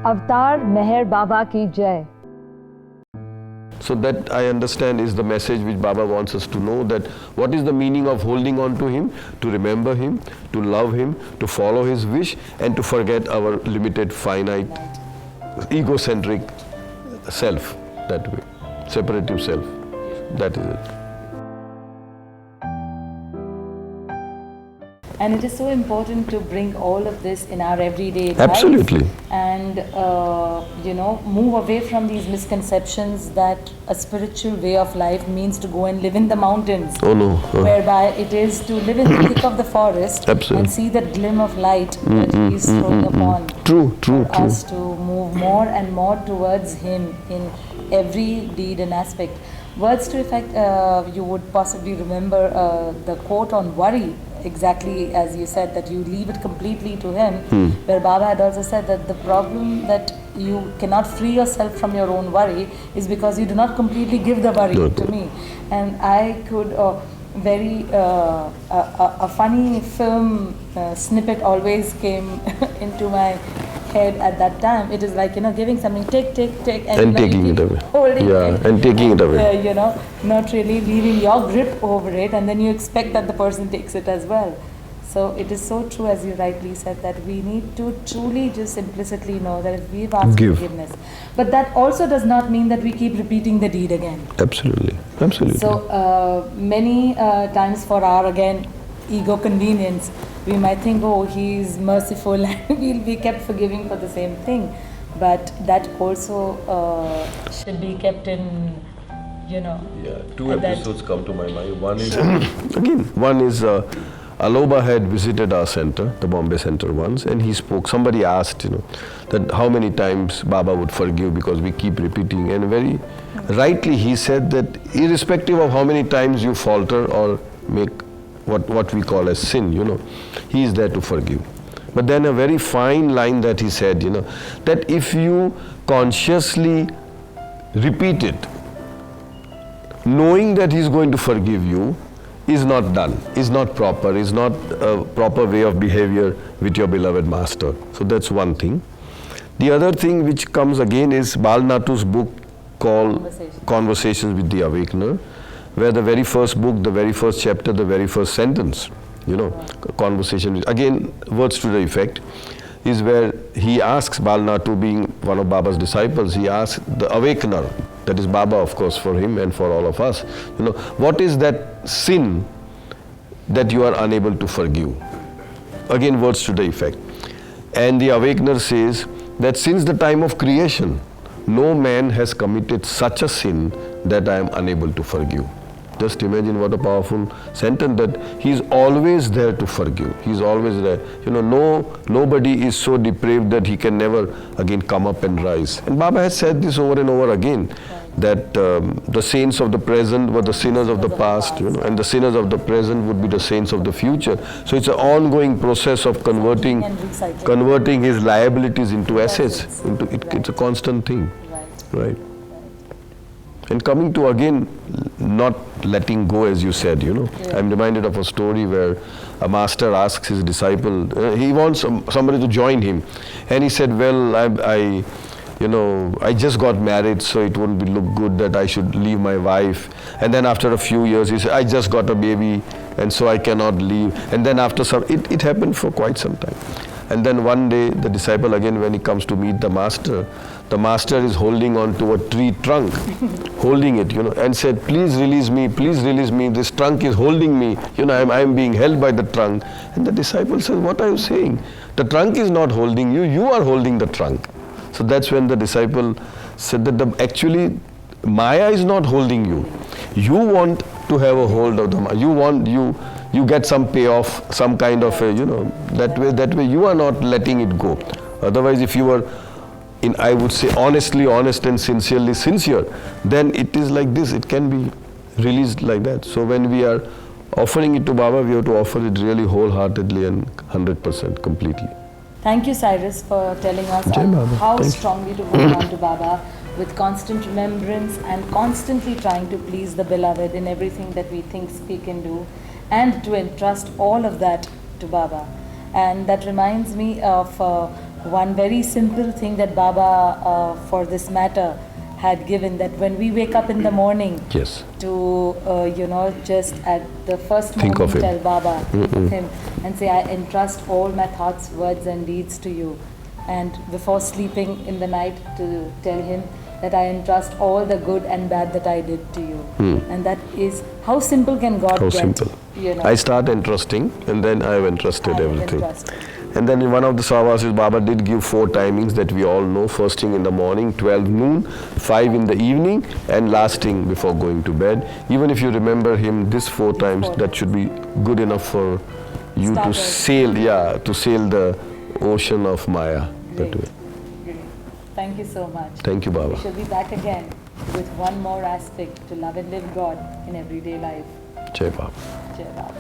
Avatar Meher Baba ki Jai. So that I understand is the message which Baba wants us to know, that what is the meaning of holding on to him, to remember him, to love him, to follow his wish, and to forget our limited, finite, egocentric self, that way, separative self. That is it. And it is so important to bring all of this in our everyday life. Absolutely. And, move away from these misconceptions that a spiritual way of life means to go and live in the mountains. Oh no. Whereby it is to live in the thick of the forest and see that glim of light that he is throwing upon. True. Us to move more and more towards him in every deed and aspect. Words to effect, you would possibly remember the quote on worry. Exactly as you said, that you leave it completely to him, where Baba had also said that the problem that you cannot free yourself from your own worry is because you do not completely give the worry to me. And I could a funny film snippet always came into my head at that time. It is like, giving something, take, and taking it away. Holding it. And taking it away. Not really leaving your grip over it, and then you expect that the person takes it as well. So it is so true, as you rightly said, that we need to truly just implicitly know that if we've asked forgiveness. But that also does not mean that we keep repeating the deed again. Absolutely. So many times for our, again, ego convenience, we might think, oh, he's merciful and we'll be kept forgiving for the same thing. But that also should be kept in, Yeah, two episodes come to my mind. One is, Aloba had visited our center, the Bombay center once, and he spoke. Somebody asked, that how many times Baba would forgive because we keep repeating. And very rightly he said that irrespective of how many times you falter or make what we call as sin, he is there to forgive. But then a very fine line that he said, that if you consciously repeat it, knowing that he is going to forgive you, is not done, is not proper, is not a proper way of behavior with your beloved master. So that's one thing. The other thing which comes again is Bal Natu's book called Conversations with the Awakener, where the very first book, the very first chapter, the very first sentence, conversation, again, words to the effect, is where he asks, Bal Natu being one of Baba's disciples, he asks the Awakener, that is Baba of course for him and for all of us, what is that sin that you are unable to forgive? Again, words to the effect. And the Awakener says that since the time of creation, no man has committed such a sin that I am unable to forgive. Just imagine what a powerful sentence, that he is always there to forgive. He is always there. Nobody is so depraved that he can never again come up and rise. And Baba has said this over and over again, that the saints of the present were the sinners of the past, and the sinners of the present would be the saints of the future. So it's an ongoing process of converting his liabilities into assets. It's a constant thing, right? And coming to again, not letting go, as you said, I'm reminded of a story where a master asks his disciple, he wants somebody to join him, and he said, well, I just got married, so it wouldn't look good that I should leave my wife. And then after a few years, he said, I just got a baby, and so I cannot leave. And then after it happened for quite some time. And then one day, the disciple again, when he comes to meet the master is holding on to a tree trunk, holding it, and said, please release me, this trunk is holding me, I am being held by the trunk. And the disciple says, what are you saying? The trunk is not holding you, you are holding the trunk. So that's when the disciple said that actually Maya is not holding you. You want to have a hold of the Maya. You get some payoff, some kind of that way you are not letting it go. Otherwise, if you were I would say honestly honest and sincerely sincere, then it is like this, it can be released like that. So when we are offering it to Baba, we have to offer it really wholeheartedly and 100% completely. Thank you, Cyrus, for telling us how strongly to hold on to Baba with constant remembrance and constantly trying to please the beloved in everything that we think, speak and do, and to entrust all of that to Baba. And that reminds me of one very simple thing that Baba, for this matter, had given, that when we wake up in the morning, Yes. to just at the first Think of moment him. tell Baba, think of him, and say, I entrust all my thoughts, words and deeds to you. And before sleeping in the night, to tell him that I entrust all the good and bad that I did to you. And that is, how simple can God How get? simple. I start entrusting, and then I have entrusted I have everything. entrusted. And then in one of the Savasis, Baba did give 4 timings that we all know. First thing in the morning, 12 noon, 5 in the evening, and last thing before going to bed. Even if you remember him this 4 times, that should be good enough for you to Starters. sail the ocean of Maya that Great. way. Great. Thank you so much. Thank you, Baba. We shall be back again with one more aspect to love and live God in everyday life. Jai Baba. Jai Baba.